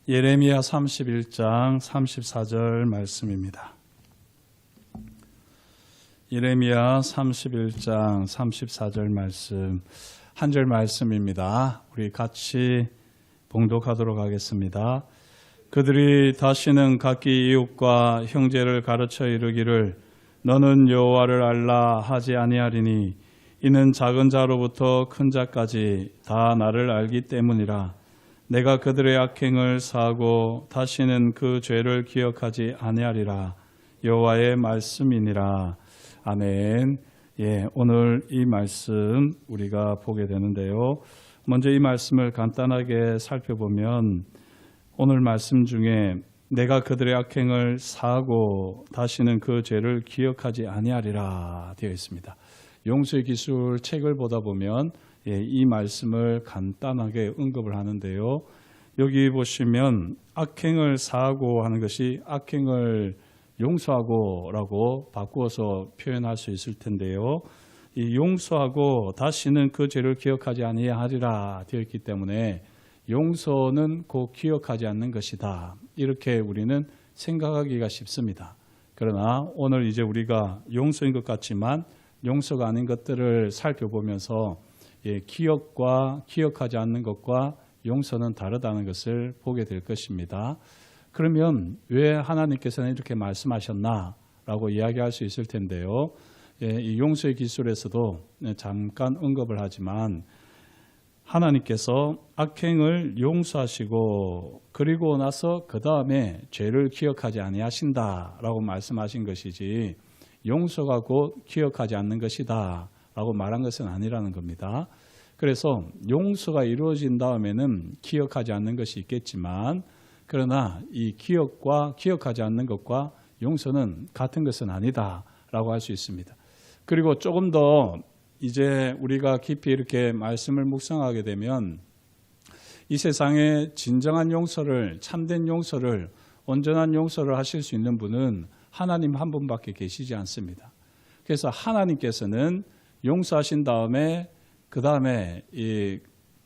예레미야 31장 34절 말씀입니다. 예레미야 31장 34절 말씀, 한 절 말씀입니다. 우리 같이 봉독하도록 하겠습니다. 그들이 다시는 각기 이웃과 형제를 가르쳐 이르기를 너는 여호와를 알라 하지 아니하리니 이는 작은 자로부터 큰 자까지 다 나를 알기 때문이라. 내가 그들의 악행을 사하고 다시는 그 죄를 기억하지 아니하리라. 여호와의 말씀이니라. 아멘. 오늘 이 말씀 우리가 보게 되는데요. 먼저 이 말씀을 간단하게 살펴보면 오늘 말씀 중에 내가 그들의 악행을 사하고 다시는 그 죄를 기억하지 아니하리라 되어 있습니다. 용서의 기술 책을 보다 보면 이 말씀을 간단하게 언급을 하는데요. 여기 보시면 악행을 사하고 하는 것이 악행을 용서하고라고 바꾸어서 표현할 수 있을 텐데요. 이 용서하고 다시는 그 죄를 기억하지 아니하리라 되어 있기 때문에 용서는 곧 기억하지 않는 것이다. 이렇게 우리는 생각하기가 쉽습니다. 그러나 오늘 이제 우리가 용서인 것 같지만 용서가 아닌 것들을 살펴보면서 기억과 기억하지 않는 것과 용서는 다르다는 것을 보게 될 것입니다. 그러면 왜 하나님께서는 이렇게 말씀하셨나라고 이야기할 수 있을 텐데요. 이 용서의 기술에서도 잠깐 언급을 하지만 하나님께서 악행을 용서하시고 그리고 나서 그 다음에 죄를 기억하지 아니하신다라고 말씀하신 것이지 용서가 곧 기억하지 않는 것이다 라고 말한 것은 아니라는 겁니다. 그래서 용서가 이루어진 다음에는 기억하지 않는 것이 있겠지만 그러나 이 기억과 기억하지 않는 것과 용서는 같은 것은 아니다 라고 할 수 있습니다. 그리고 조금 더 이제 우리가 깊이 이렇게 말씀을 묵상하게 되면 이 세상에 진정한 용서를, 참된 용서를, 온전한 용서를 하실 수 있는 분은 하나님 한 분밖에 계시지 않습니다. 그래서 하나님께서는 용서하신 다음에 그 다음에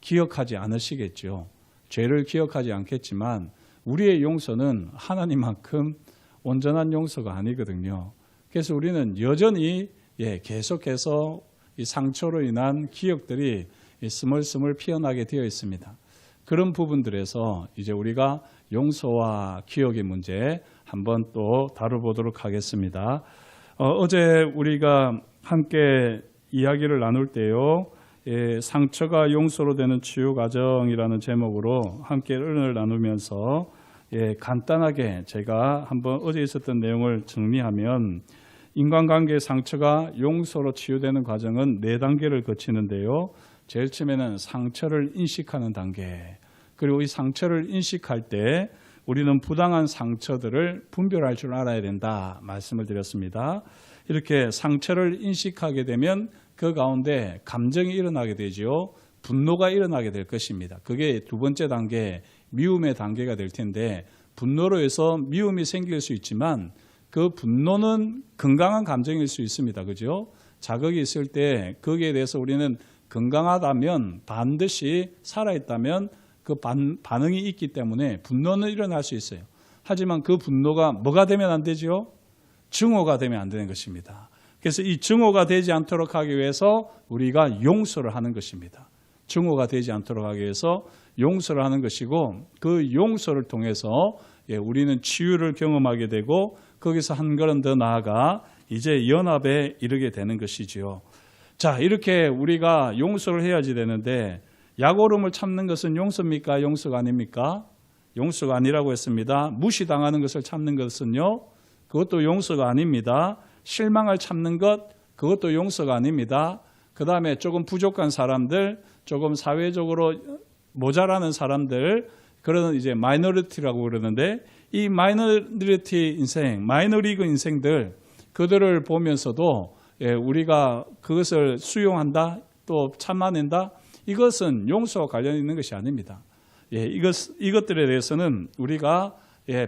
기억하지 않으시겠죠. 죄를 기억하지 않겠지만 우리의 용서는 하나님만큼 온전한 용서가 아니거든요. 그래서 우리는 여전히 계속해서 이 상처로 인한 기억들이 스물스물 피어나게 되어 있습니다. 그런 부분들에서 이제 우리가 용서와 기억의 문제 한번 또 다뤄보도록 하겠습니다. 어제 우리가 함께 이야기를 나눌 때요. 상처가 용서로 되는 치유 과정이라는 제목으로 함께 은혜를 나누면서 간단하게 제가 한번 어제 있었던 내용을 정리하면 인간관계의 상처가 용서로 치유되는 과정은 4단계를 거치는데요. 제일 처음에는 상처를 인식하는 단계, 그리고 이 상처를 인식할 때 우리는 부당한 상처들을 분별할 줄 알아야 된다 말씀을 드렸습니다. 이렇게 상처를 인식하게 되면 그 가운데 감정이 일어나게 되죠. 분노가 일어나게 될 것입니다. 그게 두 번째 단계, 미움의 단계가 될 텐데 분노로 해서 미움이 생길 수 있지만 그 분노는 건강한 감정일 수 있습니다. 그죠? 자극이 있을 때 거기에 대해서 우리는 건강하다면 반드시 살아있다면 그 반응이 있기 때문에 분노는 일어날 수 있어요. 하지만 그 분노가 뭐가 되면 안 되죠? 증오가 되면 안 되는 것입니다. 그래서 이 증오가 되지 않도록 하기 위해서 우리가 용서를 하는 것입니다. 증오가 되지 않도록 하기 위해서 용서를 하는 것이고 그 용서를 통해서 우리는 치유를 경험하게 되고 거기서 한 걸음 더 나아가 이제 연합에 이르게 되는 것이지요. 자, 이렇게 우리가 용서를 해야지 되는데 약오름을 참는 것은 용서입니까? 용서가 아닙니까? 용서가 아니라고 했습니다. 무시당하는 것을 참는 것은요, 그것도 용서가 아닙니다. 실망을 참는 것, 그것도 용서가 아닙니다. 그 다음에 조금 부족한 사람들, 조금 사회적으로 모자라는 사람들, 그런 이제 마이너리티라고 그러는데 이 마이너리티 인생, 마이너리그 인생들, 그들을 보면서도 우리가 그것을 수용한다, 또 참아낸다, 이것은 용서와 관련 있는 것이 아닙니다. 이것들에 대해서는 우리가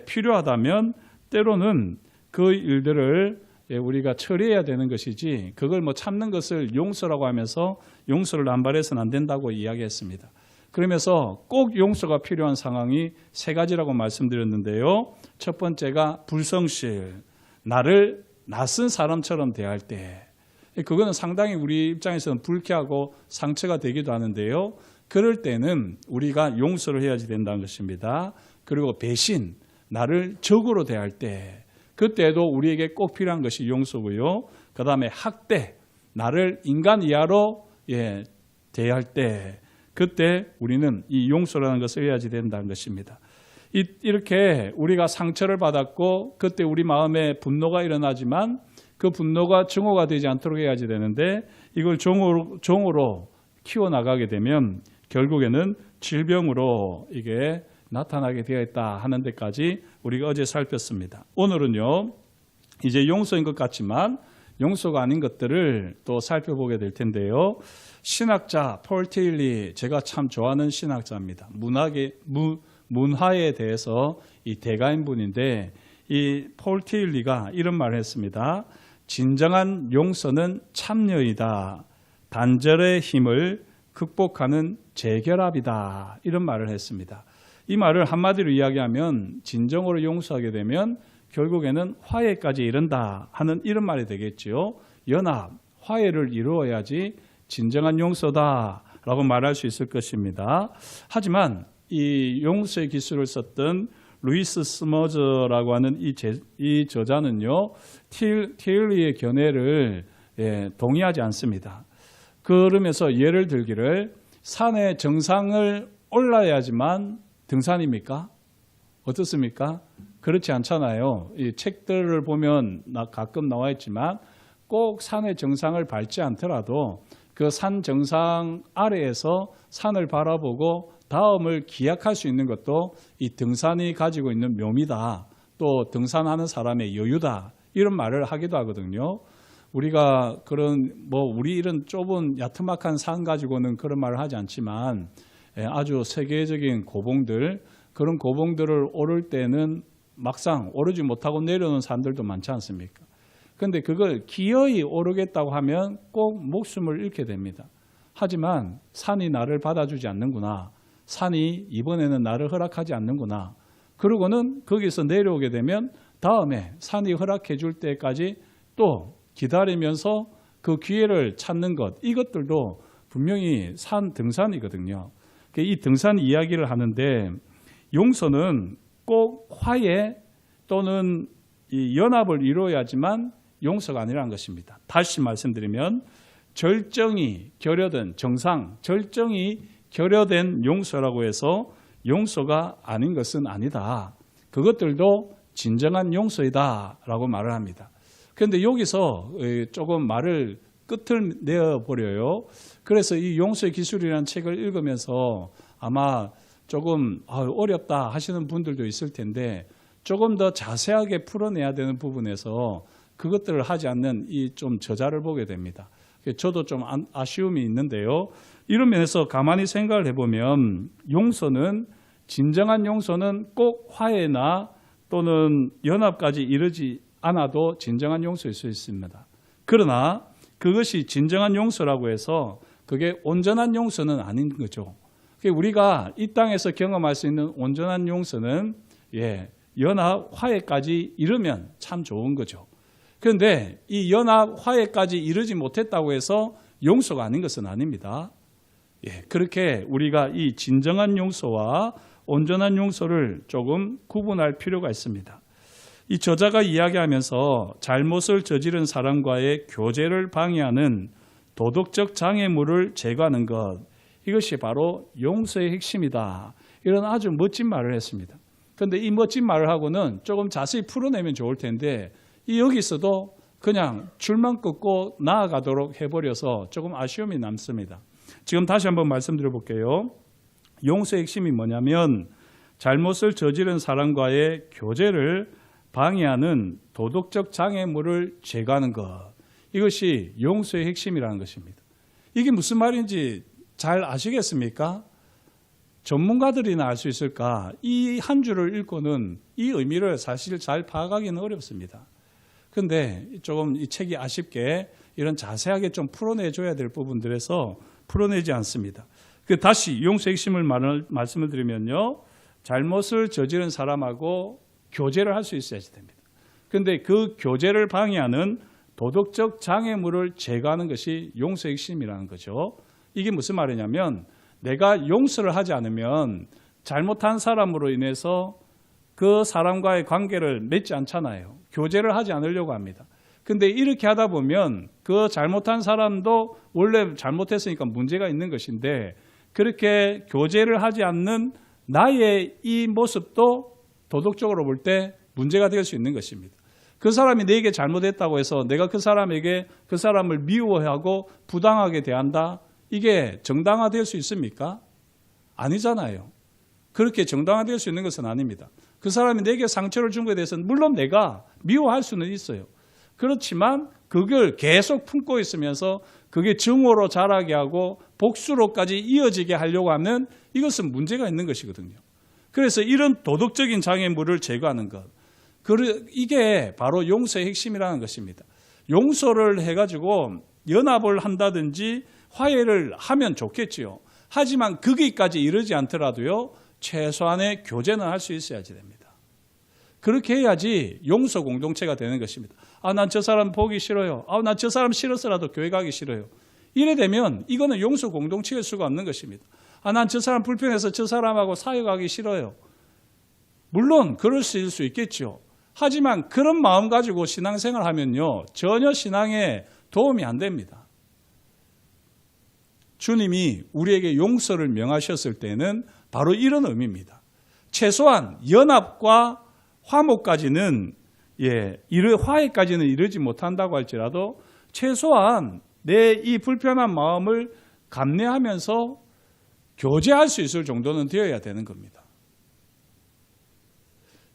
필요하다면 때로는 그 일들을 우리가 처리해야 되는 것이지 그걸 참는 것을 용서라고 하면서 용서를 남발해서는 안 된다고 이야기했습니다. 그러면서 꼭 용서가 필요한 상황이 세 가지라고 말씀드렸는데요. 첫 번째가 불성실, 나를 낯선 사람처럼 대할 때, 그거는 상당히 우리 입장에서는 불쾌하고 상처가 되기도 하는데요. 그럴 때는 우리가 용서를 해야지 된다는 것입니다. 그리고 배신, 나를 적으로 대할 때, 그때도 우리에게 꼭 필요한 것이 용서고요. 그 다음에 학대, 나를 인간 이하로 대할 때, 그때 우리는 이 용서라는 것을 해야지 된다는 것입니다. 이렇게 우리가 상처를 받았고 그때 우리 마음에 분노가 일어나지만 그 분노가 증오가 되지 않도록 해야지 되는데, 이걸 종으로 키워나가게 되면 결국에는 질병으로 이게 나타나게 되어 있다 하는 데까지 우리가 어제 살폈습니다. 오늘은요, 이제 용서인 것 같지만 용서가 아닌 것들을 또 살펴보게 될 텐데요. 신학자 폴 테일리, 제가 참 좋아하는 신학자입니다. 문화에 대해서 이 대가인 분인데, 이 폴 테일리가 이런 말을 했습니다. 진정한 용서는 참여이다. 단절의 힘을 극복하는 재결합이다. 이런 말을 했습니다. 이 말을 한마디로 이야기하면 진정으로 용서하게 되면 결국에는 화해까지 이른다 하는 이런 말이 되겠지요. 연합, 화해를 이루어야지 진정한 용서다라고 말할 수 있을 것입니다. 하지만 이 용서의 기술을 썼던 루이스 스머저라고 하는 이 저자는요, 테일리의 견해를 동의하지 않습니다. 그러면서 예를 들기를, 산의 정상을 올라야지만 등산입니까? 어떻습니까? 그렇지 않잖아요. 이 책들을 보면 가끔 나와 있지만 꼭 산의 정상을 밟지 않더라도 그 산 정상 아래에서 산을 바라보고 다음을 기약할 수 있는 것도 이 등산이 가지고 있는 묘미다. 또 등산하는 사람의 여유다. 이런 말을 하기도 하거든요. 우리가 우리 이런 좁은 야트막한 산 가지고는 그런 말을 하지 않지만 아주 세계적인 고봉들, 그런 고봉들을 오를 때는 막상 오르지 못하고 내려오는 산들도 많지 않습니까? 그런데 그걸 기어이 오르겠다고 하면 꼭 목숨을 잃게 됩니다. 하지만 산이 나를 받아주지 않는구나. 산이 이번에는 나를 허락하지 않는구나. 그러고는 거기서 내려오게 되면 다음에 산이 허락해 줄 때까지 또 기다리면서 그 기회를 찾는 것, 이것들도 분명히 등산이거든요. 이 등산 이야기를 하는데, 용서는 꼭 화해 또는 이 연합을 이루어야지만 용서가 아니라는 것입니다. 다시 말씀드리면 절정이 결여된 절정이 결여된 용서라고 해서 용서가 아닌 것은 아니다. 그것들도 진정한 용서이다라고 말을 합니다. 그런데 여기서 조금 말을 끝을 내어버려요. 그래서 이 용서의 기술이라는 책을 읽으면서 아마 조금 어렵다 하시는 분들도 있을 텐데, 조금 더 자세하게 풀어내야 되는 부분에서 그것들을 하지 않는 이 좀 저자를 보게 됩니다. 저도 좀 아쉬움이 있는데요. 이런 면에서 가만히 생각을 해보면 진정한 용서는 꼭 화해나 또는 연합까지 이르지 않아도 진정한 용서일 수 있습니다. 그러나 그것이 진정한 용서라고 해서 그게 온전한 용서는 아닌 거죠. 우리가 이 땅에서 경험할 수 있는 온전한 용서는 연합, 화해까지 이르면 참 좋은 거죠. 그런데 이 연합, 화해까지 이르지 못했다고 해서 용서가 아닌 것은 아닙니다. 그렇게 우리가 이 진정한 용서와 온전한 용서를 조금 구분할 필요가 있습니다. 이 저자가 이야기하면서 잘못을 저지른 사람과의 교제를 방해하는 도덕적 장애물을 제거하는 것, 이것이 바로 용서의 핵심이다. 이런 아주 멋진 말을 했습니다. 그런데 이 멋진 말을 하고는 조금 자세히 풀어내면 좋을 텐데, 여기서도 그냥 줄만 긋고 나아가도록 해버려서 조금 아쉬움이 남습니다. 지금 다시 한번 말씀드려 볼게요. 용서의 핵심이 뭐냐면 잘못을 저지른 사람과의 교제를 방해하는 도덕적 장애물을 제거하는 것, 이것이 용서의 핵심이라는 것입니다. 이게 무슨 말인지 잘 아시겠습니까? 전문가들이나 알 수 있을까? 이 한 줄을 읽고는 이 의미를 사실 잘 파악하기는 어렵습니다. 그런데 조금 이 책이 아쉽게 이런 자세하게 좀 풀어내줘야 될 부분들에서 풀어내지 않습니다. 다시 용서의 핵심을 말씀을 드리면요. 잘못을 저지른 사람하고 교제를 할 수 있어야지 됩니다. 그런데 그 교제를 방해하는 도덕적 장애물을 제거하는 것이 용서의 핵심이라는 거죠. 이게 무슨 말이냐면 내가 용서를 하지 않으면 잘못한 사람으로 인해서 그 사람과의 관계를 맺지 않잖아요. 교제를 하지 않으려고 합니다. 근데 이렇게 하다 보면 그 잘못한 사람도 원래 잘못했으니까 문제가 있는 것인데 그렇게 교제를 하지 않는 나의 이 모습도 도덕적으로 볼 때 문제가 될 수 있는 것입니다. 그 사람이 내게 잘못했다고 해서 내가 그 사람에게 그 사람을 미워하고 부당하게 대한다? 이게 정당화될 수 있습니까? 아니잖아요. 그렇게 정당화될 수 있는 것은 아닙니다. 그 사람이 내게 상처를 준 것에 대해서는 물론 내가 미워할 수는 있어요. 그렇지만 그걸 계속 품고 있으면서 그게 증오로 자라게 하고 복수로까지 이어지게 하려고 하면 이것은 문제가 있는 것이거든요. 그래서 이런 도덕적인 장애물을 제거하는 것, 이게 바로 용서의 핵심이라는 것입니다. 용서를 해가지고 연합을 한다든지 화해를 하면 좋겠지요. 하지만 거기까지 이르지 않더라도요. 최소한의 교제는 할 수 있어야지 됩니다. 그렇게 해야지 용서 공동체가 되는 것입니다. 난 저 사람 보기 싫어요. 난 저 사람 싫어서라도 교회 가기 싫어요. 이래 되면 이거는 용서 공동체일 수가 없는 것입니다. 난 저 사람 불편해서 저 사람하고 사역하기 싫어요. 물론 그럴 수 있겠죠. 하지만 그런 마음 가지고 신앙생활 하면요. 전혀 신앙에 도움이 안 됩니다. 주님이 우리에게 용서를 명하셨을 때는 바로 이런 의미입니다. 최소한 연합과 화목까지는 화해까지는 이르지 못한다고 할지라도 최소한 내 이 불편한 마음을 감내하면서 교제할 수 있을 정도는 되어야 되는 겁니다.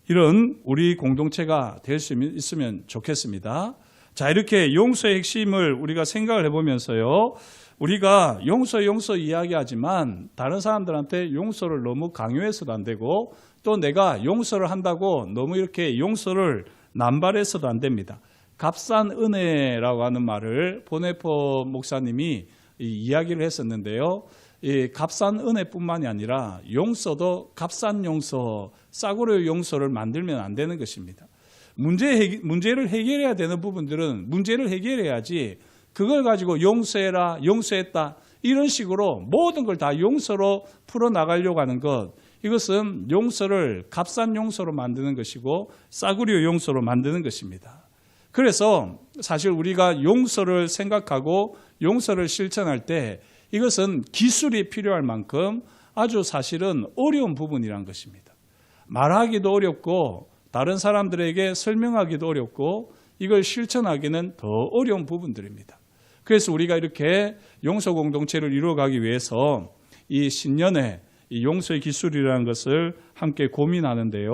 이런 우리 공동체가 될 수 있으면 좋겠습니다. 자, 이렇게 용서의 핵심을 우리가 생각을 해보면서요. 우리가 용서 이야기하지만 다른 사람들한테 용서를 너무 강요해서도 안 되고 또 내가 용서를 한다고 너무 이렇게 용서를 남발해서도 안 됩니다. 값싼 은혜라고 하는 말을 보네포 목사님이 이야기를 했었는데요. 이 값싼 은혜뿐만이 아니라 용서도 값싼 용서, 싸구려 용서를 만들면 안 되는 것입니다. 문제를 해결해야 되는 부분들은 문제를 해결해야지 그걸 가지고 용서해라, 용서했다 이런 식으로 모든 걸 다 용서로 풀어나가려고 하는 것, 이것은 용서를 값싼 용서로 만드는 것이고 싸구려 용서로 만드는 것입니다. 그래서 사실 우리가 용서를 생각하고 용서를 실천할 때 이것은 기술이 필요할 만큼 아주 사실은 어려운 부분이란 것입니다. 말하기도 어렵고 다른 사람들에게 설명하기도 어렵고 이걸 실천하기는 더 어려운 부분들입니다. 그래서 우리가 이렇게 용서 공동체를 이루어가기 위해서 이 신년에 이 용서의 기술이라는 것을 함께 고민하는데요.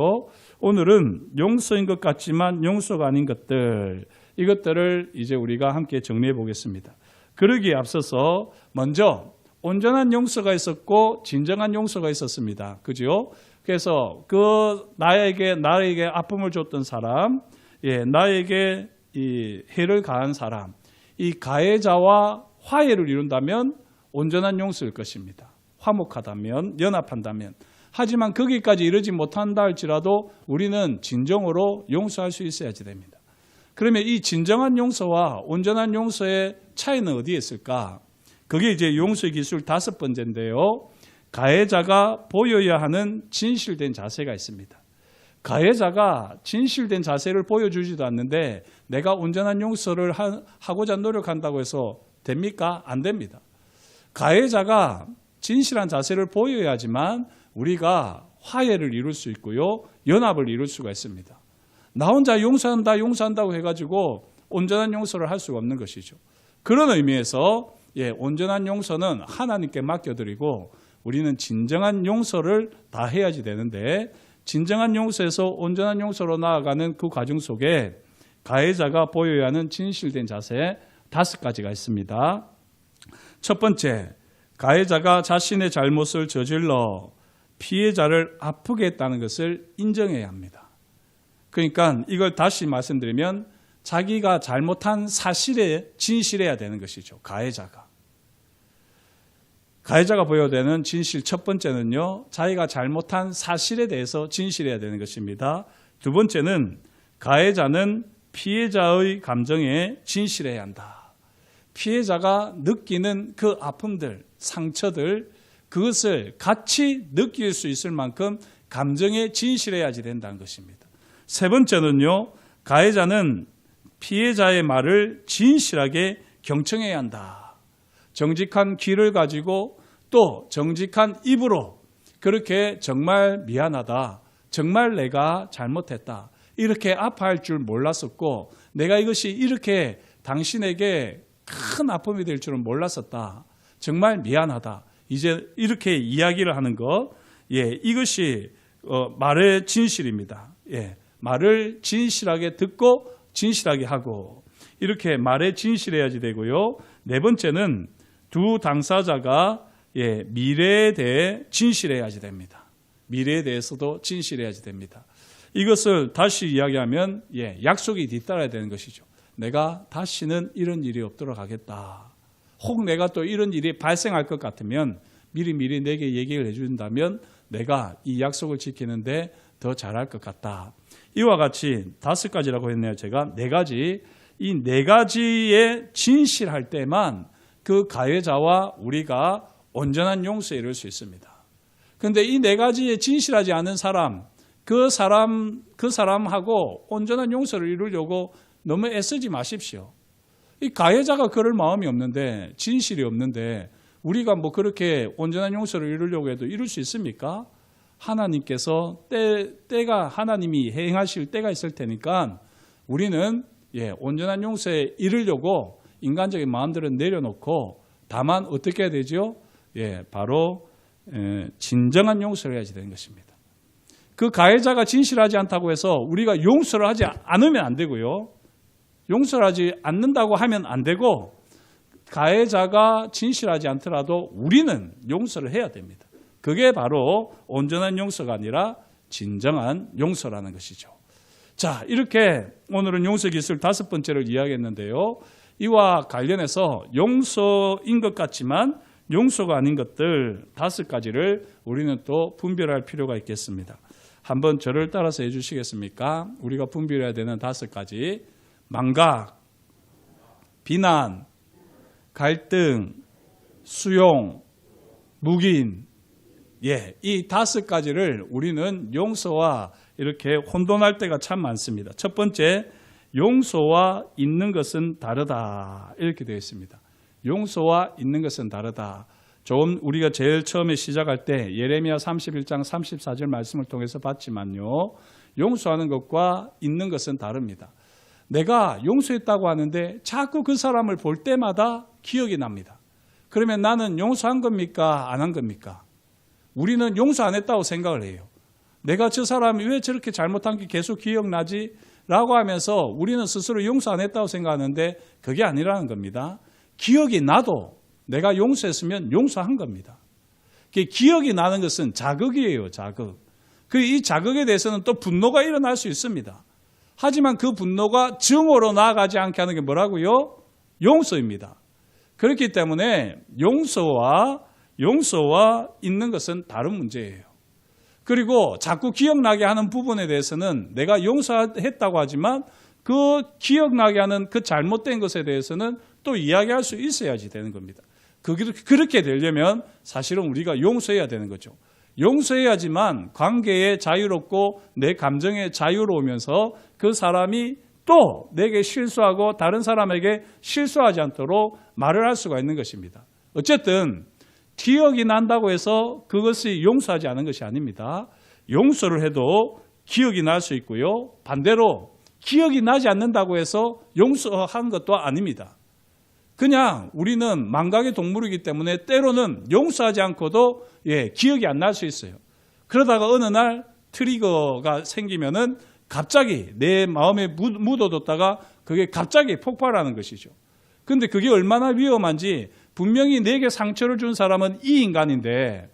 오늘은 용서인 것 같지만 용서가 아닌 것들, 이것들을 이제 우리가 함께 정리해 보겠습니다. 그러기에 앞서서 먼저 온전한 용서가 있었고 진정한 용서가 있었습니다. 그죠? 그래서 나에게 아픔을 줬던 사람, 나에게 이 해를 가한 사람, 이 가해자와 화해를 이룬다면 온전한 용서일 것입니다. 화목하다면, 연합한다면. 하지만 거기까지 이르지 못한다 할지라도 우리는 진정으로 용서할 수 있어야지 됩니다. 그러면 이 진정한 용서와 온전한 용서의 차이는 어디에 있을까? 그게 이제 용서의 기술 5번째인데요. 가해자가 보여야 하는 진실된 자세가 있습니다. 가해자가 진실된 자세를 보여주지도 않는데 내가 온전한 용서를 하고자 노력한다고 해서 됩니까? 안 됩니다. 가해자가 진실한 자세를 보여야지만 우리가 화해를 이룰 수 있고요. 연합을 이룰 수가 있습니다. 나 혼자 용서한다고 해가지고 온전한 용서를 할 수가 없는 것이죠. 그런 의미에서 온전한 용서는 하나님께 맡겨드리고 우리는 진정한 용서를 다 해야지 되는데 진정한 용서에서 온전한 용서로 나아가는 그 과정 속에 가해자가 보여야 하는 진실된 자세 5가지가 있습니다. 첫 번째, 가해자가 자신의 잘못을 저질러 피해자를 아프게 했다는 것을 인정해야 합니다. 그러니까 이걸 다시 말씀드리면 자기가 잘못한 사실에 진실해야 되는 것이죠. 가해자가. 가해자가 보여야 되는 진실 첫 번째는요, 자기가 잘못한 사실에 대해서 진실해야 되는 것입니다. 두 번째는 가해자는 피해자의 감정에 진실해야 한다. 피해자가 느끼는 그 아픔들, 상처들, 그것을 같이 느낄 수 있을 만큼 감정에 진실해야지 된다는 것입니다. 세 번째는요, 가해자는 피해자의 말을 진실하게 경청해야 한다. 정직한 귀를 가지고 또 정직한 입으로 그렇게 정말 미안하다, 정말 내가 잘못했다, 이렇게 아파할 줄 몰랐었고 내가 이것이 이렇게 당신에게 큰 아픔이 될 줄은 몰랐었다, 정말 미안하다, 이제 이렇게 이야기를 하는 것, 이것이 말의 진실입니다. 말을 진실하게 듣고 진실하게 하고, 이렇게 말에 진실해야지 되고요. 네 번째는 두 당사자가 미래에 대해 진실해야지 됩니다. 미래에 대해서도 진실해야지 됩니다. 이것을 다시 이야기하면 약속이 뒤따라야 되는 것이죠. 내가 다시는 이런 일이 없도록 하겠다. 혹 내가 또 이런 일이 발생할 것 같으면 미리미리 내게 얘기를 해준다면 내가 이 약속을 지키는데 더 잘할 것 같다. 이와 같이 5가지라고 했네요. 제가 4가지. 이 4가지에 진실할 때만 그 가해자와 우리가 온전한 용서에 이를 수 있습니다. 그런데 이 4가지에 진실하지 않은 사람, 그 사람하고 온전한 용서를 이루려고 너무 애쓰지 마십시오. 이 가해자가 그럴 마음이 없는데, 진실이 없는데 우리가 뭐 그렇게 온전한 용서를 이루려고 해도 이룰 수 있습니까? 하나님께서 때가 하나님이 행하실 때가 있을 테니까 우리는 온전한 용서에 이르려고 인간적인 마음들은 내려놓고 다만 어떻게 해야 되죠? 바로 진정한 용서를 해야지 되는 것입니다. 그 가해자가 진실하지 않다고 해서 우리가 용서를 하지 않으면 안 되고요. 용서를 하지 않는다고 하면 안 되고, 가해자가 진실하지 않더라도 우리는 용서를 해야 됩니다. 그게 바로 온전한 용서가 아니라 진정한 용서라는 것이죠. 자, 이렇게 오늘은 용서 기술 5번째를 이야기했는데요. 이와 관련해서 용서인 것 같지만 용서가 아닌 것들 5가지를 우리는 또 분별할 필요가 있겠습니다. 한번 저를 따라서 해주시겠습니까? 우리가 분별해야 되는 5가지. 망각, 비난, 갈등, 수용, 묵인. 이 5가지를 우리는 용서와 이렇게 혼돈할 때가 참 많습니다. 첫 번째, 용서와 있는 것은 다르다. 이렇게 되어 있습니다. 용서와 있는 것은 다르다. 좀 우리가 제일 처음에 시작할 때 예레미야 31장 34절 말씀을 통해서 봤지만요. 용서하는 것과 있는 것은 다릅니다. 내가 용서했다고 하는데 자꾸 그 사람을 볼 때마다 기억이 납니다. 그러면 나는 용서한 겁니까? 안 한 겁니까? 우리는 용서 안 했다고 생각을 해요. 내가 저 사람이 왜 저렇게 잘못한 게 계속 기억나지? 라고 하면서 우리는 스스로 용서 안 했다고 생각하는데 그게 아니라는 겁니다. 기억이 나도 내가 용서했으면 용서한 겁니다. 기억이 나는 것은 자극이에요. 자극. 이 자극에 대해서는 또 분노가 일어날 수 있습니다. 하지만 그 분노가 증오로 나아가지 않게 하는 게 뭐라고요? 용서입니다. 그렇기 때문에 용서와 있는 것은 다른 문제예요. 그리고 자꾸 기억나게 하는 부분에 대해서는 내가 용서했다고 하지만 그 기억나게 하는 그 잘못된 것에 대해서는 또 이야기할 수 있어야지 되는 겁니다. 그렇게 되려면 사실은 우리가 용서해야 되는 거죠. 용서해야지만 관계에 자유롭고 내 감정에 자유로우면서 그 사람이 또 내게 실수하고 다른 사람에게 실수하지 않도록 말을 할 수가 있는 것입니다. 어쨌든 기억이 난다고 해서 그것이 용서하지 않은 것이 아닙니다. 용서를 해도 기억이 날 수 있고요. 반대로 기억이 나지 않는다고 해서 용서한 것도 아닙니다. 그냥 우리는 망각의 동물이기 때문에 때로는 용서하지 않고도 기억이 안 날 수 있어요. 그러다가 어느 날 트리거가 생기면은 갑자기 내 마음에 묻어뒀다가 그게 갑자기 폭발하는 것이죠. 그런데 그게 얼마나 위험한지, 분명히 내게 상처를 준 사람은 이 인간인데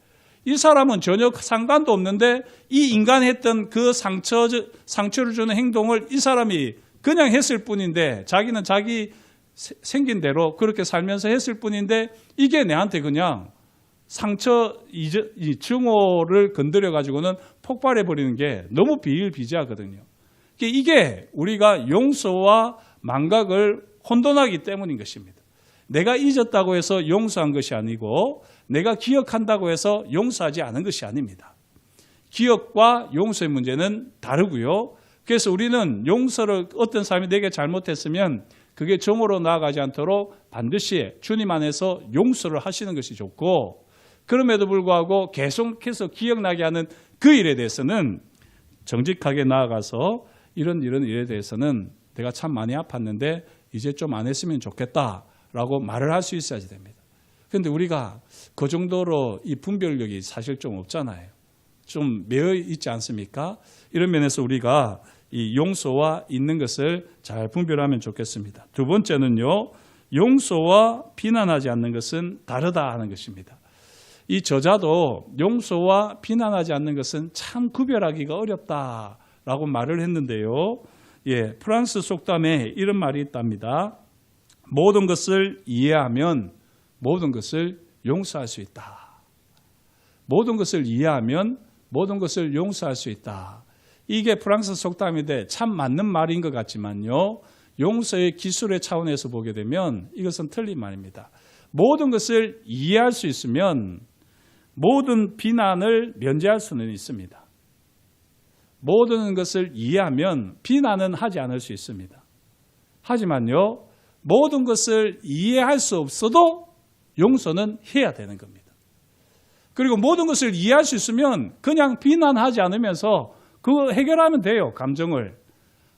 이 사람은 전혀 상관도 없는데 이 인간이 했던 그 상처를 주는 행동을 이 사람이 그냥 했을 뿐인데, 자기는 자기 생긴 대로 그렇게 살면서 했을 뿐인데 이게 내한테 그냥 상처, 이 증오를 건드려 가지고는 폭발해 버리는 게 너무 비일비재하거든요. 이게 우리가 용서와 망각을 혼돈하기 때문인 것입니다. 내가 잊었다고 해서 용서한 것이 아니고 내가 기억한다고 해서 용서하지 않은 것이 아닙니다. 기억과 용서의 문제는 다르고요. 그래서 우리는 용서를 어떤 사람이 내게 잘못했으면 그게 정으로 나아가지 않도록 반드시 주님 안에서 용서를 하시는 것이 좋고, 그럼에도 불구하고 계속해서 기억나게 하는 그 일에 대해서는 정직하게 나아가서 이런 일에 대해서는 내가 참 많이 아팠는데 이제 좀 안 했으면 좋겠다라고 말을 할 수 있어야지 됩니다. 그런데 우리가 그 정도로 이 분별력이 사실 좀 없잖아요. 좀 매여 있지 않습니까? 이런 면에서 우리가 이 용서와 있는 것을 잘 분별하면 좋겠습니다. 두 번째는요, 용서와 비난하지 않는 것은 다르다 하는 것입니다. 이 저자도 용서와 비난하지 않는 것은 참 구별하기가 어렵다라고 말을 했는데요. 프랑스 속담에 이런 말이 있답니다. 모든 것을 이해하면 모든 것을 용서할 수 있다. 모든 것을 이해하면 모든 것을 용서할 수 있다. 이게 프랑스 속담인데 참 맞는 말인 것 같지만요. 용서의 기술의 차원에서 보게 되면 이것은 틀린 말입니다. 모든 것을 이해할 수 있으면 모든 비난을 면제할 수는 있습니다. 모든 것을 이해하면 비난은 하지 않을 수 있습니다. 하지만요, 모든 것을 이해할 수 없어도 용서는 해야 되는 겁니다. 그리고 모든 것을 이해할 수 있으면 그냥 비난하지 않으면서 그거 해결하면 돼요, 감정을.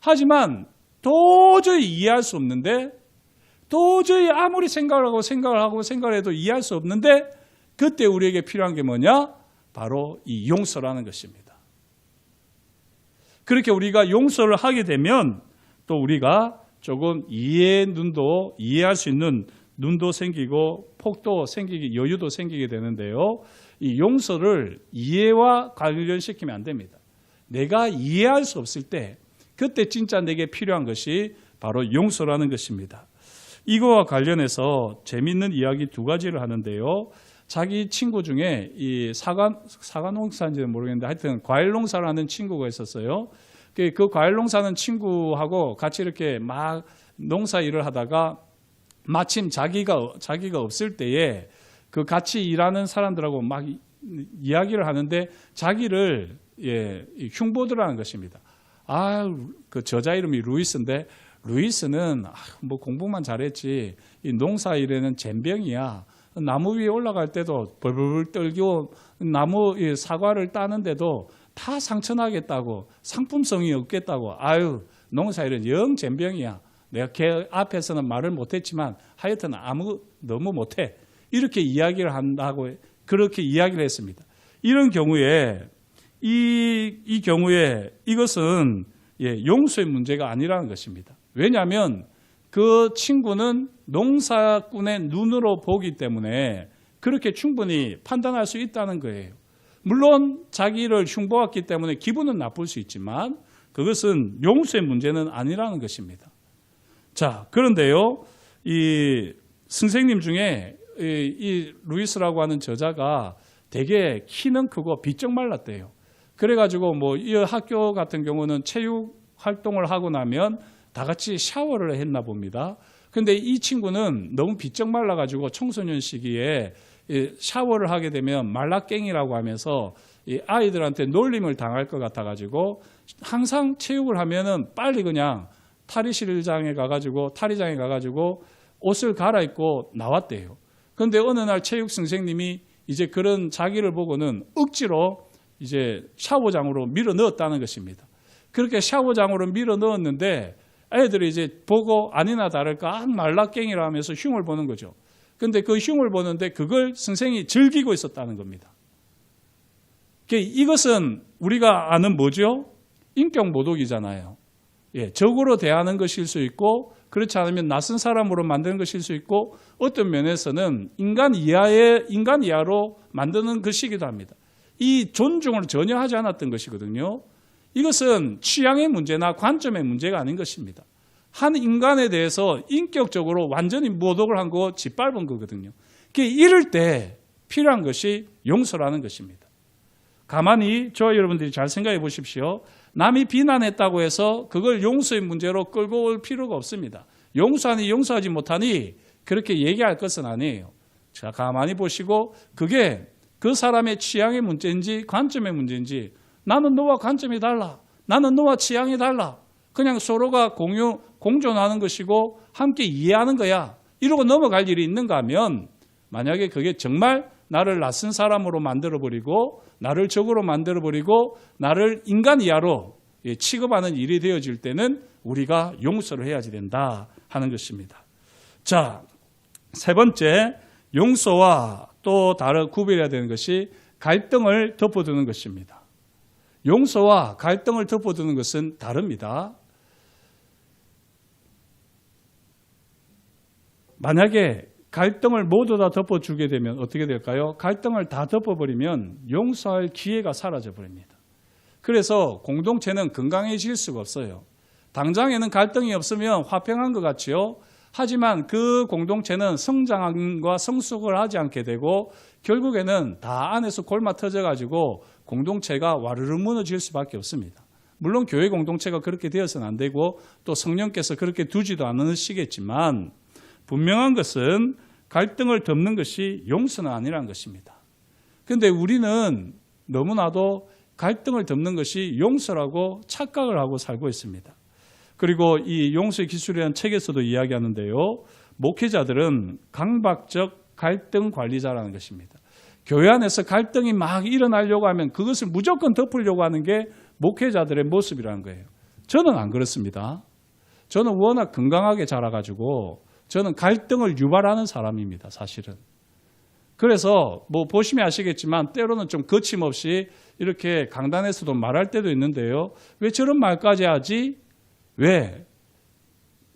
하지만 도저히 이해할 수 없는데, 도저히 아무리 생각을 해도 이해할 수 없는데, 그때 우리에게 필요한 게 뭐냐? 바로 이 용서라는 것입니다. 그렇게 우리가 용서를 하게 되면 또 우리가 조금 이해할 수 있는 눈도 생기고 폭도 생기기, 여유도 생기게 되는데요. 이 용서를 이해와 관련시키면 안 됩니다. 내가 이해할 수 없을 때 그때 진짜 내게 필요한 것이 바로 용서라는 것입니다. 이거와 관련해서 재미있는 이야기 두 가지를 하는데요. 자기 친구 중에 이 사과 농사인지는 모르겠는데 하여튼 과일 농사를 하는 친구가 있었어요. 그 과일 농사하는 친구하고 같이 이렇게 막 농사 일을 하다가 마침 자기가 없을 때에 그 같이 일하는 사람들하고 막 이야기를 하는데 자기를 흉보들 하는 것입니다. 그 저자 이름이 루이스인데 루이스는 뭐 공부만 잘했지 이 농사 일에는 젬병이야. 나무 위에 올라갈 때도 벌벌 떨고 나무 사과를 따는데도 다 상처나겠다고 상품성이 없겠다고 농사일은 영 젬병이야. 내가 걔 앞에서는 말을 못했지만 하여튼 너무 못해. 이렇게 이야기를 한다고 그렇게 이야기를 했습니다. 이런 경우에 이 경우에 이것은 용서의 문제가 아니라는 것입니다. 왜냐하면 그 친구는 농사꾼의 눈으로 보기 때문에 그렇게 충분히 판단할 수 있다는 거예요. 물론 자기를 흉보았기 때문에 기분은 나쁠 수 있지만 그것은 용서의 문제는 아니라는 것입니다. 자, 그런데요, 이 선생님 중에 이 루이스라고 하는 저자가 되게 키는 크고 비쩍 말랐대요. 그래가지고 이 학교 같은 경우는 체육 활동을 하고 나면 다 같이 샤워를 했나 봅니다. 근데 이 친구는 너무 비쩍 말라가지고 청소년 시기에 샤워를 하게 되면 말라깽이라고 하면서 아이들한테 놀림을 당할 것 같아가지고 항상 체육을 하면은 빨리 그냥 탈의장에 가가지고 옷을 갈아입고 나왔대요. 그런데 어느 날 체육 선생님이 이제 그런 자기를 보고는 억지로 이제 샤워장으로 밀어 넣었다는 것입니다. 그렇게 샤워장으로 밀어 넣었는데 애들이 이제 보고 아니나 다를까 말라깽이라 하면서 흉을 보는 거죠. 그런데 그 흉을 보는데 그걸 선생이 즐기고 있었다는 겁니다. 이것은 우리가 아는 뭐죠? 인격 모독이잖아요. 적으로 대하는 것일 수 있고 그렇지 않으면 낯선 사람으로 만드는 것일 수 있고 어떤 면에서는 인간 이하로 만드는 것이기도 합니다. 이 존중을 전혀 하지 않았던 것이거든요. 이것은 취향의 문제나 관점의 문제가 아닌 것입니다. 한 인간에 대해서 인격적으로 완전히 모독을 한 거 짓밟은 거거든요. 이럴 때 필요한 것이 용서라는 것입니다. 가만히 저와 여러분들이 잘 생각해 보십시오. 남이 비난했다고 해서 그걸 용서의 문제로 끌고 올 필요가 없습니다. 용서하니 용서하지 못하니 그렇게 얘기할 것은 아니에요. 자, 가만히 보시고 그게 그 사람의 취향의 문제인지 관점의 문제인지 나는 너와 관점이 달라. 나는 너와 취향이 달라. 그냥 서로가 공존하는 것이고 함께 이해하는 거야. 이러고 넘어갈 일이 있는가 하면 만약에 그게 정말 나를 낯선 사람으로 만들어버리고 나를 적으로 만들어버리고 나를 인간 이하로 취급하는 일이 되어질 때는 우리가 용서를 해야지 된다 하는 것입니다. 자, 세 번째, 용서와 또 다른 구별해야 되는 것이 갈등을 덮어두는 것입니다. 용서와 갈등을 덮어두는 것은 다릅니다. 만약에 갈등을 모두 다 덮어주게 되면 어떻게 될까요? 갈등을 다 덮어버리면 용서할 기회가 사라져버립니다. 그래서 공동체는 건강해질 수가 없어요. 당장에는 갈등이 없으면 화평한 것 같지요. 하지만 그 공동체는 성장과 성숙을 하지 않게 되고 결국에는 다 안에서 골마 터져가지고 공동체가 와르르 무너질 수밖에 없습니다. 물론 교회 공동체가 그렇게 되어서는 안 되고 또 성령께서 그렇게 두지도 않으시겠지만 분명한 것은 갈등을 덮는 것이 용서는 아니라는 것입니다. 그런데 우리는 너무나도 갈등을 덮는 것이 용서라고 착각을 하고 살고 있습니다. 그리고 이 용서의 기술이라는 책에서도 이야기하는데요. 목회자들은 강박적 갈등 관리자라는 것입니다. 교회 안에서 갈등이 막 일어나려고 하면 그것을 무조건 덮으려고 하는 게 목회자들의 모습이라는 거예요. 저는 안 그렇습니다. 저는 워낙 건강하게 자라가지고 저는 갈등을 유발하는 사람입니다, 사실은. 그래서 뭐 보시면 아시겠지만 때로는 좀 거침없이 이렇게 강단에서도 말할 때도 있는데요. 왜 저런 말까지 하지? 왜?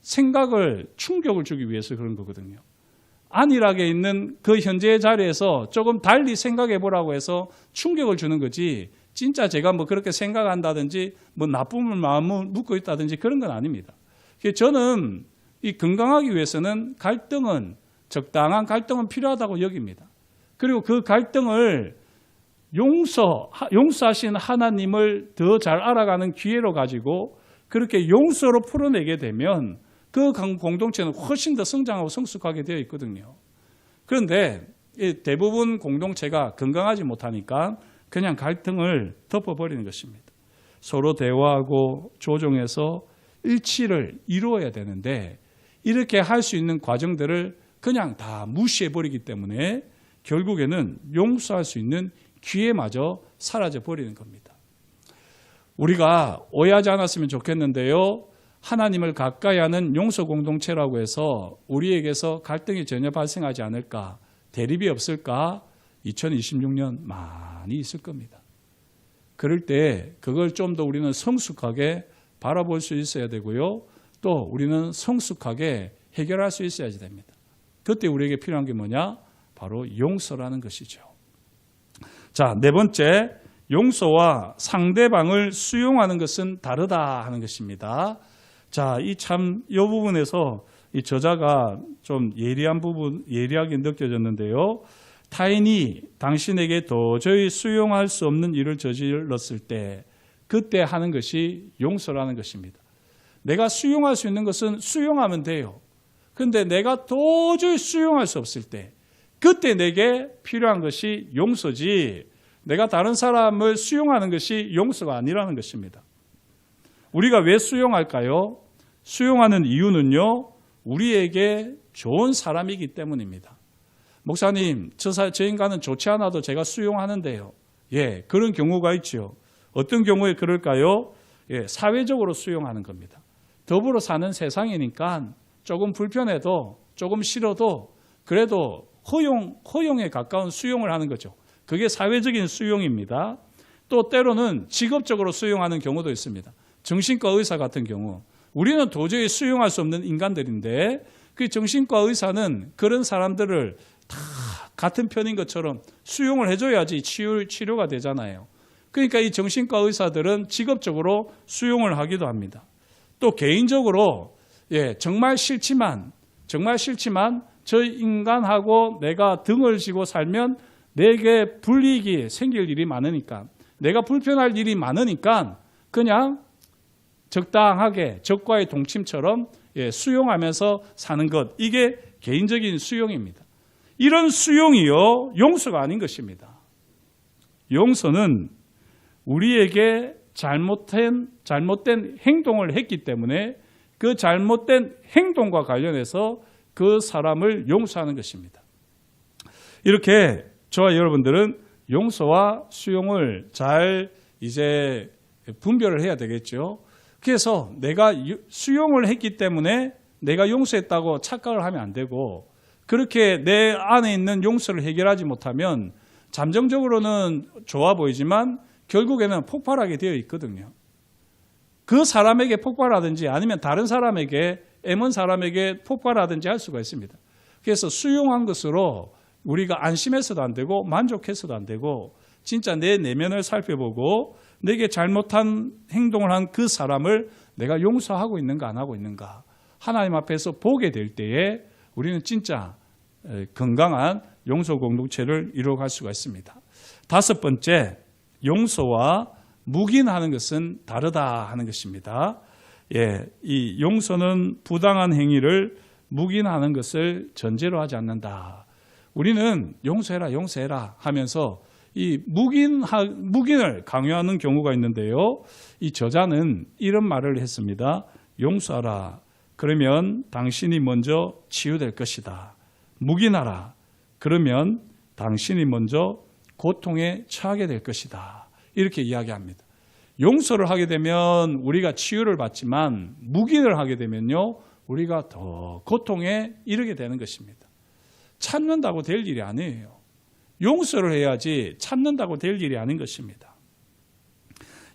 생각을, 충격을 주기 위해서 그런 거거든요. 안일하게 있는 그 현재의 자리에서 조금 달리 생각해 보라고 해서 충격을 주는 거지, 진짜 제가 뭐 그렇게 생각한다든지 뭐 나쁜 마음을 묻고 있다든지 그런 건 아닙니다. 저는 이 건강하기 위해서는 갈등은, 적당한 필요하다고 여깁니다. 그리고 그 갈등을 용서하신 하나님을 더 잘 알아가는 기회로 가지고 그렇게 용서로 풀어내게 되면 그 공동체는 훨씬 더 성장하고 성숙하게 되어 있거든요. 그런데 대부분 공동체가 건강하지 못하니까 그냥 갈등을 덮어버리는 것입니다. 서로 대화하고 조정해서 일치를 이루어야 되는데 이렇게 할 수 있는 과정들을 그냥 다 무시해버리기 때문에 결국에는 용서할 수 있는 기회마저 사라져버리는 겁니다. 우리가 오해하지 않았으면 좋겠는데요. 하나님을 가까이 하는 용서 공동체라고 해서 우리에게서 갈등이 전혀 발생하지 않을까, 대립이 없을까? 2026년 많이 있을 겁니다. 그럴 때 그걸 좀 더 우리는 성숙하게 바라볼 수 있어야 되고요. 또 우리는 성숙하게 해결할 수 있어야지 됩니다. 그때 우리에게 필요한 게 뭐냐? 바로 용서라는 것이죠. 자, 네 번째, 용서와 상대방을 수용하는 것은 다르다 하는 것입니다. 자, 이 부분에서 이 저자가 좀 예리하게 느껴졌는데요. 타인이 당신에게 도저히 수용할 수 없는 일을 저질렀을 때 그때 하는 것이 용서라는 것입니다. 내가 수용할 수 있는 것은 수용하면 돼요. 그런데 내가 도저히 수용할 수 없을 때 그때 내게 필요한 것이 용서지, 내가 다른 사람을 수용하는 것이 용서가 아니라는 것입니다. 우리가 왜 수용할까요? 수용하는 이유는요, 우리에게 좋은 사람이기 때문입니다. 목사님, 저 인간은 좋지 않아도 제가 수용하는데요. 예, 그런 경우가 있죠. 어떤 경우에 그럴까요? 예, 사회적으로 수용하는 겁니다. 더불어 사는 세상이니까 조금 불편해도 조금 싫어도 그래도 허용에 가까운 수용을 하는 거죠. 그게 사회적인 수용입니다. 또 때로는 직업적으로 수용하는 경우도 있습니다. 정신과 의사 같은 경우 우리는 도저히 수용할 수 없는 인간들인데 그 정신과 의사는 그런 사람들을 다 같은 편인 것처럼 수용을 해줘야지 치료가 되잖아요. 그러니까 이 정신과 의사들은 직업적으로 수용을 하기도 합니다. 또 개인적으로 정말 싫지만 저 인간하고 내가 등을 지고 살면 내게 불이익이 생길 일이 많으니까, 내가 불편할 일이 많으니까 그냥 적당하게 적과의 동침처럼 수용하면서 사는 것, 이게 개인적인 수용입니다. 이런 수용이요, 용서가 아닌 것입니다. 용서는 우리에게 잘못된 행동을 했기 때문에 그 잘못된 행동과 관련해서 그 사람을 용서하는 것입니다. 이렇게 저와 여러분들은 용서와 수용을 잘 이제 분별을 해야 되겠죠. 그래서 내가 수용을 했기 때문에 내가 용서했다고 착각을 하면 안 되고, 그렇게 내 안에 있는 용서를 해결하지 못하면 잠정적으로는 좋아 보이지만 결국에는 폭발하게 되어 있거든요. 그 사람에게 폭발하든지 아니면 다른 사람에게, 애먼 사람에게 폭발하든지 할 수가 있습니다. 그래서 수용한 것으로 우리가 안심해서도 안 되고 만족해서도 안 되고, 진짜 내 내면을 살펴보고 내게 잘못한 행동을 한 그 사람을 내가 용서하고 있는가 안 하고 있는가, 하나님 앞에서 보게 될 때에 우리는 진짜 건강한 용서 공동체를 이루어갈 수가 있습니다. 다섯 번째, 용서와 묵인하는 것은 다르다 하는 것입니다. 이 용서는 부당한 행위를 묵인하는 것을 전제로 하지 않는다. 우리는 용서해라 하면서 이 묵인을 강요하는 경우가 있는데요. 이 저자는 이런 말을 했습니다. 용서하라. 그러면 당신이 먼저 치유될 것이다. 묵인하라. 그러면 당신이 먼저 고통에 처하게 될 것이다. 이렇게 이야기합니다. 용서를 하게 되면 우리가 치유를 받지만, 묵인을 하게 되면요, 우리가 더 고통에 이르게 되는 것입니다. 참는다고 될 일이 아니에요. 용서를 해야지 참는다고 될 일이 아닌 것입니다.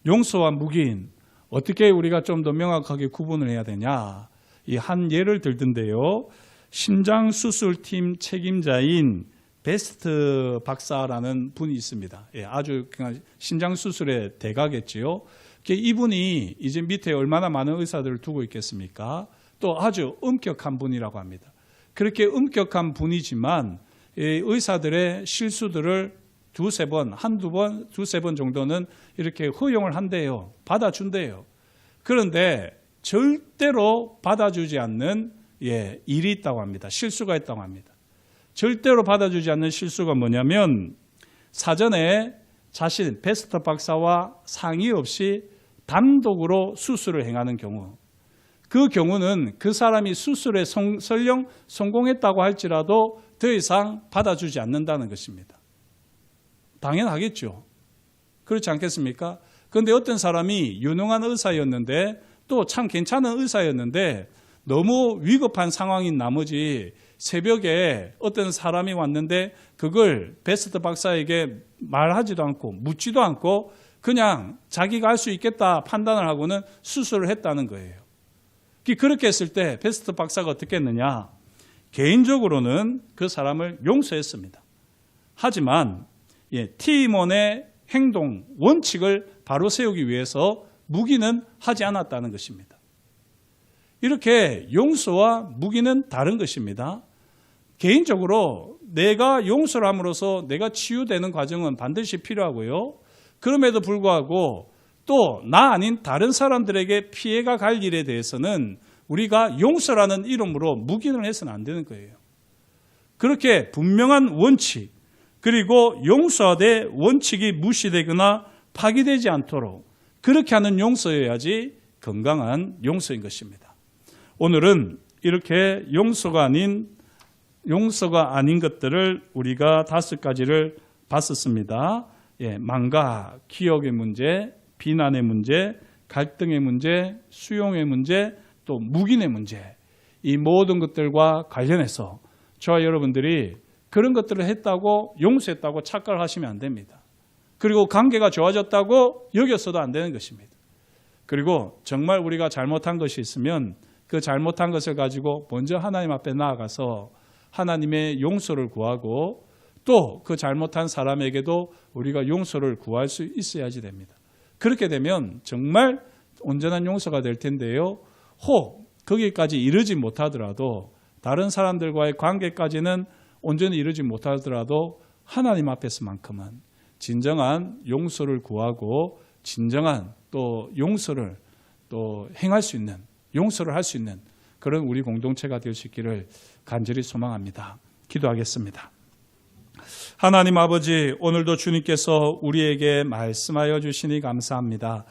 용서와 묵인, 어떻게 우리가 좀 더 명확하게 구분을 해야 되냐, 이 한 예를 들던데요. 심장수술팀 책임자인 베스트 박사라는 분이 있습니다. 아주 그냥 심장수술의 대가겠지요. 이분이 이제 밑에 얼마나 많은 의사들을 두고 있겠습니까? 또 아주 엄격한 분이라고 합니다. 그렇게 엄격한 분이지만 의사들의 실수들을 두세 번 정도는 이렇게 허용을 한대요. 받아준대요. 그런데 절대로 받아주지 않는 일이 있다고 합니다. 실수가 있다고 합니다. 절대로 받아주지 않는 실수가 뭐냐면, 사전에 자신 베스트 박사와 상의 없이 단독으로 수술을 행하는 경우, 그 경우는 그 사람이 수술에 설령 성공했다고 할지라도 더 이상 받아주지 않는다는 것입니다. 당연하겠죠. 그렇지 않겠습니까? 그런데 어떤 사람이 유능한 의사였는데, 또 참 괜찮은 의사였는데 너무 위급한 상황인 나머지 새벽에 어떤 사람이 왔는데 그걸 베스트 박사에게 말하지도 않고 묻지도 않고 그냥 자기가 할 수 있겠다 판단을 하고는 수술을 했다는 거예요. 그렇게 했을 때 베스트 박사가 어떻게 했느냐? 개인적으로는 그 사람을 용서했습니다. 하지만 팀원의 행동 원칙을 바로 세우기 위해서 묵인은 하지 않았다는 것입니다. 이렇게 용서와 묵인은 다른 것입니다. 개인적으로 내가 용서를 함으로써 내가 치유되는 과정은 반드시 필요하고요. 그럼에도 불구하고 또 나 아닌 다른 사람들에게 피해가 갈 일에 대해서는 우리가 용서라는 이름으로 묵인을 해서는 안 되는 거예요. 그렇게 분명한 원칙, 그리고 용서하되 원칙이 무시되거나 파기되지 않도록 그렇게 하는 용서여야지 건강한 용서인 것입니다. 오늘은 이렇게 용서가 아닌 것들을 우리가 5가지를 봤었습니다. 망가, 기억의 문제, 비난의 문제, 갈등의 문제, 수용의 문제, 또 묵인의 문제, 이 모든 것들과 관련해서 저와 여러분들이 그런 것들을 했다고 용서했다고 착각을 하시면 안 됩니다. 그리고 관계가 좋아졌다고 여겼어도 안 되는 것입니다. 그리고 정말 우리가 잘못한 것이 있으면 그 잘못한 것을 가지고 먼저 하나님 앞에 나아가서 하나님의 용서를 구하고 또 그 잘못한 사람에게도 우리가 용서를 구할 수 있어야지 됩니다. 그렇게 되면 정말 온전한 용서가 될 텐데요. 혹 거기까지 이르지 못하더라도, 다른 사람들과의 관계까지는 온전히 이르지 못하더라도 하나님 앞에서만큼은 진정한 용서를 구하고 진정한 또 용서를 또 행할 수 있는, 용서를 할 수 있는 그런 우리 공동체가 될 수 있기를 간절히 소망합니다. 기도하겠습니다. 하나님 아버지, 오늘도 주님께서 우리에게 말씀하여 주시니 감사합니다.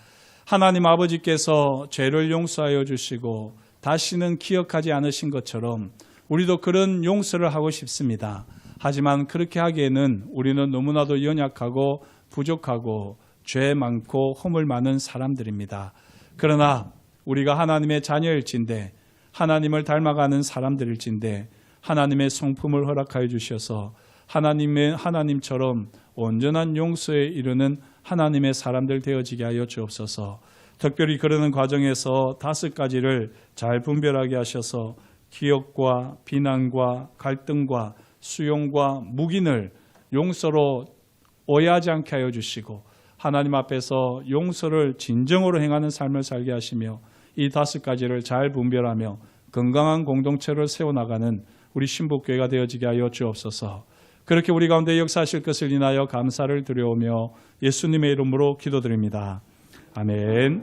하나님 아버지께서 죄를 용서하여 주시고 다시는 기억하지 않으신 것처럼 우리도 그런 용서를 하고 싶습니다. 하지만 그렇게 하기에는 우리는 너무나도 연약하고 부족하고 죄 많고 허물 많은 사람들입니다. 그러나 우리가 하나님의 자녀일진데, 하나님을 닮아가는 사람들일진데 하나님의 성품을 허락하여 주셔서 하나님처럼 온전한 용서에 이르는 하나님의 사람들 되어지게 하여 주옵소서. 특별히 그러는 과정에서 5가지를 잘 분별하게 하셔서 기억과 비난과 갈등과 수용과 묵인을 용서로 오해하지 않게 하여 주시고 하나님 앞에서 용서를 진정으로 행하는 삶을 살게 하시며 이 5가지를 잘 분별하며 건강한 공동체를 세워나가는 우리 신복교회가 되어지게 하여 주옵소서. 그렇게 우리 가운데 역사하실 것을 인하여 감사를 드려오며 예수님의 이름으로 기도드립니다. 아멘.